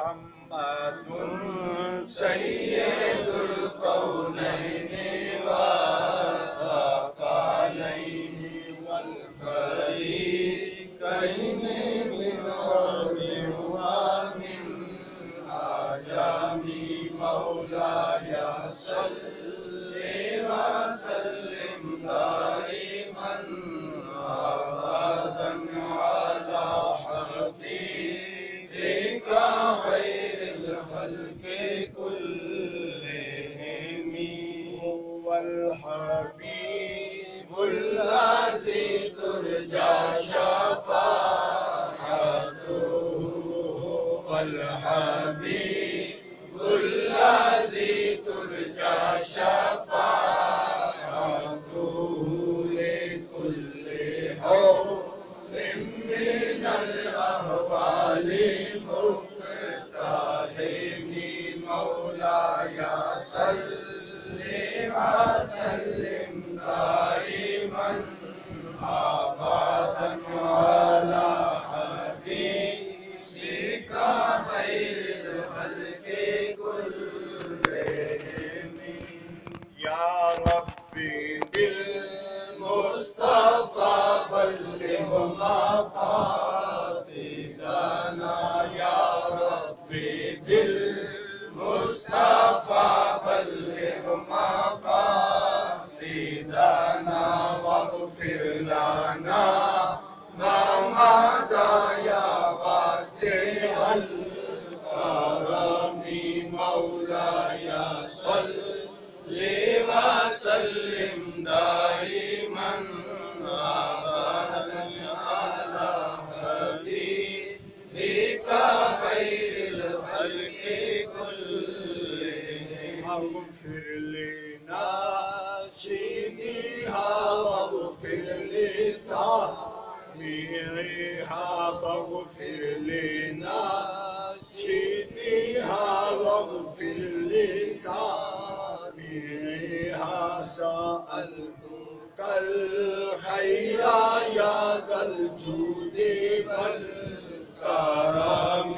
محمد سيد الكونين والثقلين والفريقين من عرب ومن عجم مولاي صل وسلم دائما أبدا على حبيبك خير الخلق كلهم. هو الحبيب الذي ترجى شفاعته، هو الحبيب الذي ترجى شفاعته لكل حول من الأهوال مقتحم. مولاي صل وسلم دائما أبدا على حبيبك خير الخلق كلهم. يا ربي بالمصطفى بلغ مقاصدنا، يا ربي بالمصطفى بلغ مقاصدنا، واغفر لنا ما مضى يا واسع الكرم. مولاي صل وسلم دائما أبدا على حبيبك خير الخلق كلهم. اغفر لناشدها واغفر لسامعها، فاغفر لناشدها واغفر لسامعها. سألتك الخير يا ذا الجود والكرم.